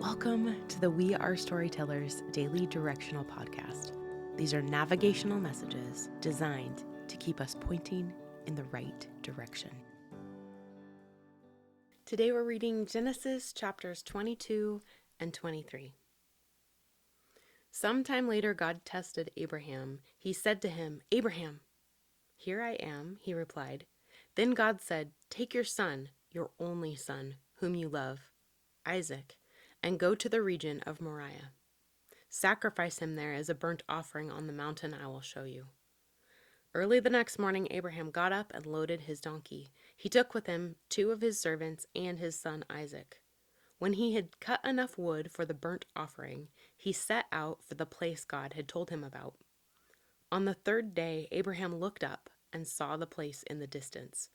Welcome to the We Are Storytellers Daily Directional Podcast. These are navigational messages designed to keep us pointing in the right direction. Today we're reading Genesis chapters 22 and 23. Sometime later God tested Abraham. He said to him, "Abraham." "Here I am," he replied. Then God said, "Take your son, your only son, whom you love, Isaac, and go to the region of Moriah. Sacrifice him there as a burnt offering on the mountain I will show you." Early the next morning, Abraham got up and loaded his donkey. He took with him 2 of his servants and his son Isaac. When he had cut enough wood for the burnt offering, he set out for the place God had told him about. On the 3rd day, Abraham looked up and saw the place in the distance.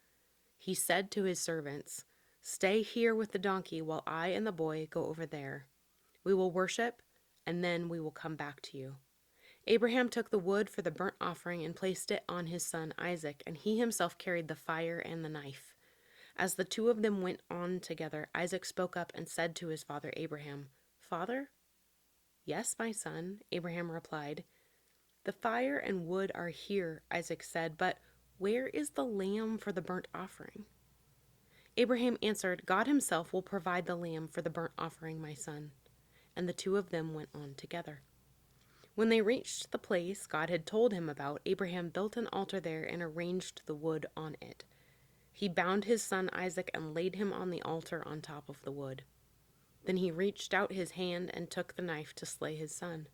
He said to his servants, "Stay here with the donkey while I and the boy go over there. We will worship, and then we will come back to you." Abraham took the wood for the burnt offering and placed it on his son Isaac, and he himself carried the fire and the knife. As the 2 of them went on together, Isaac spoke up and said to his father Abraham, "Father?" "Yes, my son," Abraham replied. "The fire and wood are here," Isaac said, "but where is the lamb for the burnt offering?" Abraham answered, "God himself will provide the lamb for the burnt offering, my son." And the 2 of them went on together. When they reached the place God had told him about, Abraham built an altar there and arranged the wood on it. He bound his son Isaac and laid him on the altar on top of the wood. Then he reached out his hand and took the knife to slay his son.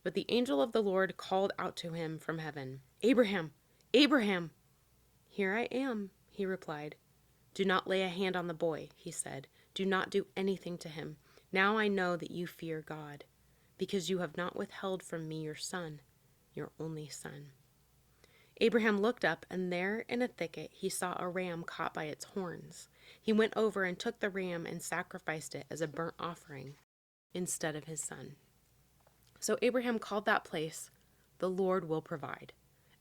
But the angel of the Lord called out to him from heaven, "Abraham, Abraham!" "Here I am," he replied. "Do not lay a hand on the boy," he said. "Do not do anything to him. Now I know that you fear God, because you have not withheld from me your son, your only son." Abraham looked up, and there in a thicket he saw a ram caught by its horns. He went over and took the ram and sacrificed it as a burnt offering instead of his son. So Abraham called that place, "The Lord will provide."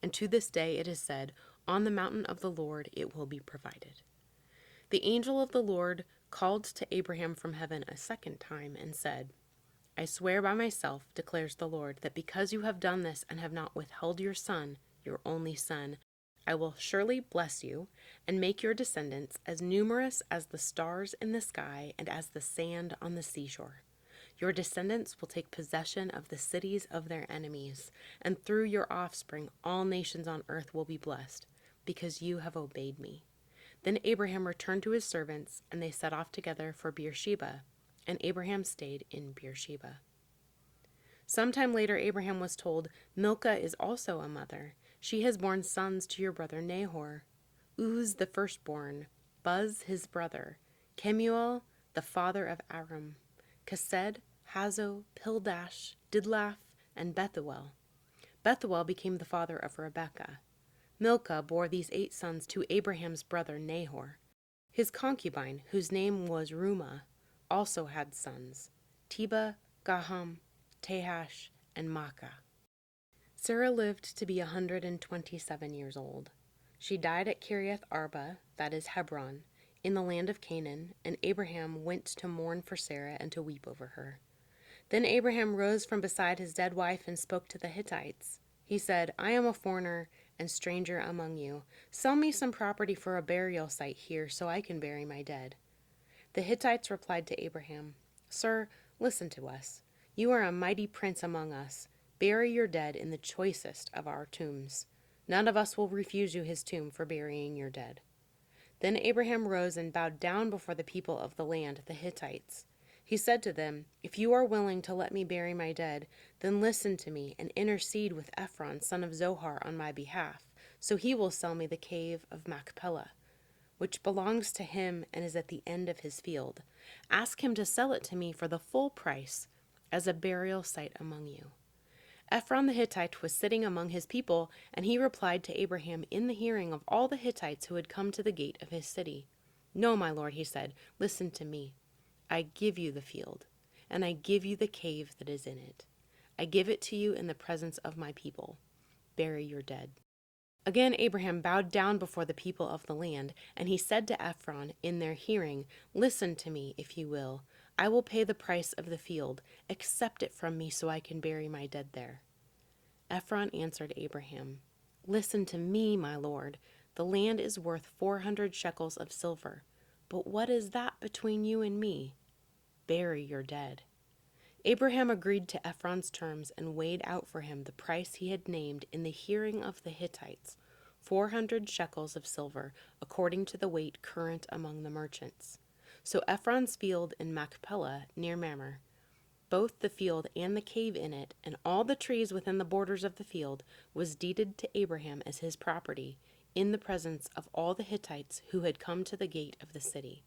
And to this day it is said, "On the mountain of the Lord it will be provided." The angel of the Lord called to Abraham from heaven a second time and said, "I swear by myself, declares the Lord, that because you have done this and have not withheld your son, your only son, I will surely bless you and make your descendants as numerous as the stars in the sky and as the sand on the seashore. Your descendants will take possession of the cities of their enemies, and through your offspring all nations on earth will be blessed, because you have obeyed me." Then Abraham returned to his servants, and they set off together for Beersheba, and Abraham stayed in Beersheba. Sometime later Abraham was told, "Milcah is also a mother. She has borne sons to your brother Nahor: Uz the firstborn, Buz his brother, Kemuel the father of Aram, Kesed, Hazo, Pildash, Didlaph, and Bethuel. Bethuel became the father of Rebekah. Milcah bore these 8 sons to Abraham's brother Nahor. His concubine, whose name was Reumah, also had sons, Tebah, Gaham, Tahash, and Maacah. Sarah lived to be 127 years old. She died at Kiriath Arba, that is Hebron, in the land of Canaan, and Abraham went to mourn for Sarah and to weep over her. Then Abraham rose from beside his dead wife and spoke to the Hittites. He said, "I am a foreigner and stranger among you. Sell me some property for a burial site here so I can bury my dead." The Hittites replied to Abraham, "Sir, listen to us. You are a mighty prince among us. Bury your dead in the choicest of our tombs. None of us will refuse you his tomb for burying your dead." Then Abraham rose and bowed down before the people of the land, the Hittites. He said to them, "If you are willing to let me bury my dead, then listen to me and intercede with Ephron, son of Zohar, on my behalf, so he will sell me the cave of Machpelah, which belongs to him and is at the end of his field. Ask him to sell it to me for the full price as a burial site among you." Ephron the Hittite was sitting among his people, and he replied to Abraham in the hearing of all the Hittites who had come to the gate of his city. "No, my lord," he said, "listen to me. I give you the field, and I give you the cave that is in it. I give it to you in the presence of my people. Bury your dead." Again Abraham bowed down before the people of the land, and he said to Ephron in their hearing, "Listen to me, if you will. I will pay the price of the field. Accept it from me so I can bury my dead there." Ephron answered Abraham, "Listen to me, my lord. The land is worth 400 shekels of silver. But what is that between you and me? Bury your dead." Abraham agreed to Ephron's terms and weighed out for him the price he had named in the hearing of the Hittites, 400 shekels of silver, according to the weight current among the merchants. So Ephron's field in Machpelah, near Mamre, both the field and the cave in it, and all the trees within the borders of the field, was deeded to Abraham as his property, in the presence of all the Hittites who had come to the gate of the city.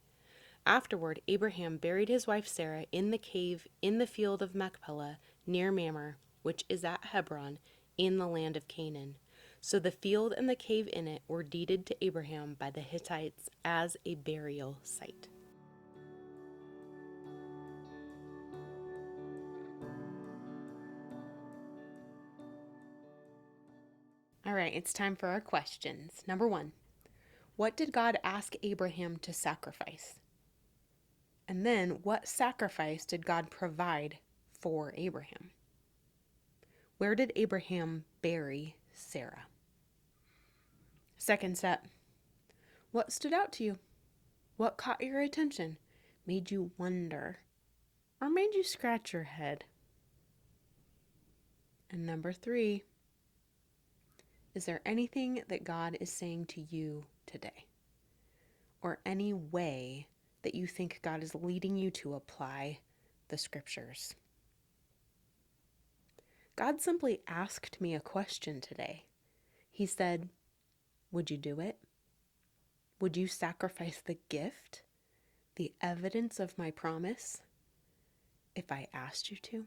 Afterward, Abraham buried his wife Sarah in the cave in the field of Machpelah, near Mamre, which is at Hebron, in the land of Canaan. So the field and the cave in it were deeded to Abraham by the Hittites as a burial site. All right, it's time for our questions. Number 1, what did God ask Abraham to sacrifice? And then, what sacrifice did God provide for Abraham? Where did Abraham bury Sarah? Second step, what stood out to you? What caught your attention, made you wonder, or made you scratch your head? And number 3, is there anything that God is saying to you today? Or any way that you think God is leading you to apply the scriptures? God simply asked me a question today. He said, would you do it? Would you sacrifice the gift, the evidence of my promise, if I asked you to?